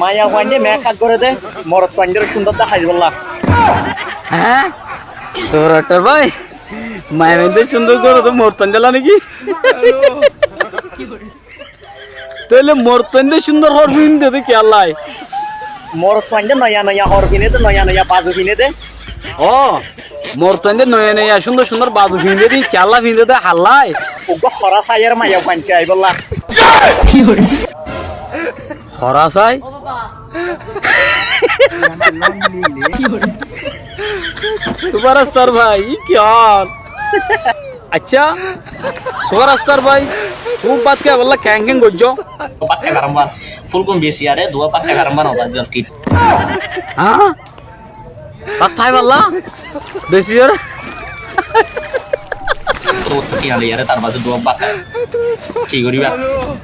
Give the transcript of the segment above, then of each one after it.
মায়া পাইন্ডে makeup করে দে মরদ পাইন্ডের সুন্দর দেখাই বললা হ্যাঁ তোরটা ভাই মায়ের সুন্দর করে তো মরতন জ্বালা নাকি তাহলে মরতন সুন্দর হর বিন দে কি আল্লাহ মরদ পাইন্ডে নয়া নয়া হর কিনে দে নয়া নয়া বাজু কিনে দে ও মরতন নয়া নয়া সুন্দর সুন্দর বাজু ভিন্দে দি কি আল্লাহ ভিন্দে দে হাল্লাই ওগো খরা সাইয়ের মায়া পাইন্ডে আই বললা খরা চাই সুপারস্টার ভাই কি হাল अच्छा सुपरस्टार भाई तू बात क्या बोला कैंकिंग Gojo pakai garamban full kon besi are dua pakai garamban obat jangkit हाँ बात है वाला बेसी यार terus yang liar tar baju dua pakai ki goriba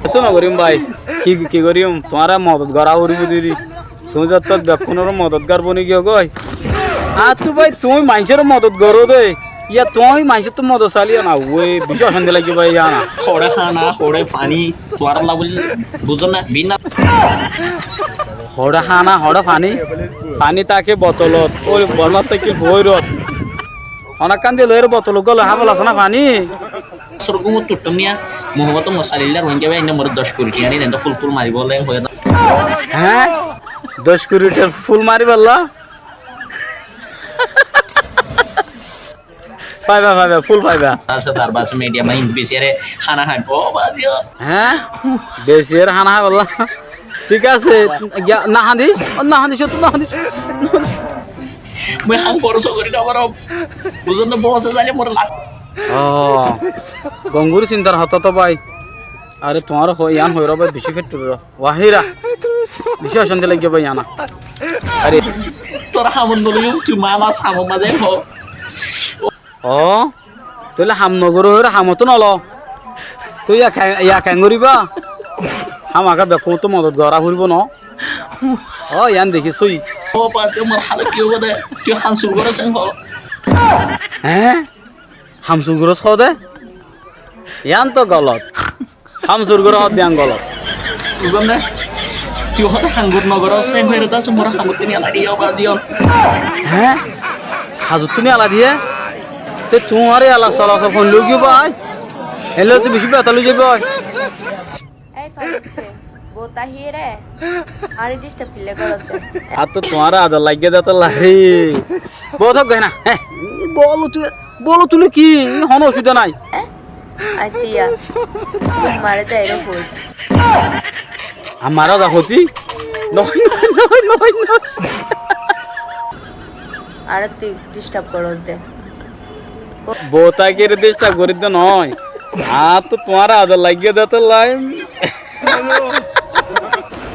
सुनो करीम भाई की करीम तुम्हारा मदद करा हो रही दीदी तुम जब तक देखो मदद कर बनी क्यों गई हाँ तू भाई तुम माइंसर मदद करो दे या तुम माइंसर तो मदद सालिया ना वो विश्वास अंदर लगी भाई यहाँ hore khana hore pani tuara la boli bujon na bina हड़ा खाना हड़ा पानी पानी ताके बोतलत ओय बर्मा साइकिल भोइरत अनेक कान दिलेर बोतल गल हाबल आसना पानी surgungu tutumnya muhammad to masalillar wenge ba inde mor 10 kuri yani nenda full full mari bolle hoya हैं 10 किलोमीटर फुल मारी बल्ला FIBA full FIBA asa tar baju media main besi are khana khan oh badio हैं बेसियर खाना है बल्ला ठीक है से ना हादिस तो ना हादिस मैं hang koro so gori na baro bujon to boss jale mor lag Gangaur सिंदर हता तो भाई अरे तुम्हारा हो यान हो रहा भाई बिशी फिट वाहिरा बिशी अशांति लग गया भाई याना अरे tora hamun dulu yung tu mama sama maze ho ओ तुला हम नगरो हो हम तो नलो तो या कैंगुरीबा हम आगे देखो तो मदद गरा हुरिबो न ओ यान देखि सोई oh badio mor hala kyo gode tu khan sul goro sen ho हैं हम सुगरस खो दे यान तो गलत हम सुगरस दियान गलत bujon na tu hote hangur nogoro sen hoye ta sumor hamut ni ala dio badio हैं हाजुत तूने आला दिए ते तुम्हारे आला साला सा फोन लोगियो भाई हेलो तू बिशी पे तलु जे भाई এই ফালছে বোতা হিরে আরে ডিস্টার্ব ফিলে করতে आ तो तुम्हारा आदर लग गया तो लारी बहुत हो गए ना बोलो तू की हनो सुधा नाई আতিয়া মারে যাইরো কই हमारा दा होती नोई আরে তুই ডিস্টার্ব করতে बोता के रिश्ता गोरिद नय आ तो तुम्हारा आदर लग गया तो लाई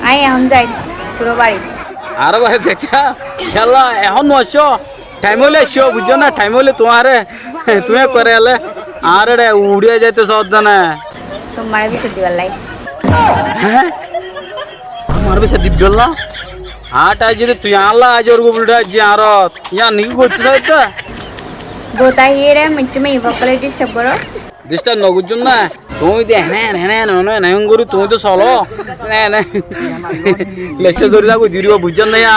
আই এখন যাই তোর বাড়ি আরে ভাই যেটা খেলা এখন নশো টাইম হলে এসো বুঝছো না টাইম হলে তোমারে তুমি করে এলে আরে উড়িয়ে যাইতে সদ্য না তো মারে বিছে দিবার লাই হ্যাঁ আমার বেশি দিব্যল্লা আটা যদি তুই আনলা আজ ওর গোবলটা যে আর ইয়া নিকি করছিস তো বোতা হিরে মিচমে ইভাকলে ডিস্টার্ব করো ডিস্টার্ব নগুজন না তুমি দে হ্যাঁ গরু তুমি তো চলো লেসে ধরে থাকো দিরিব বুঝছেন না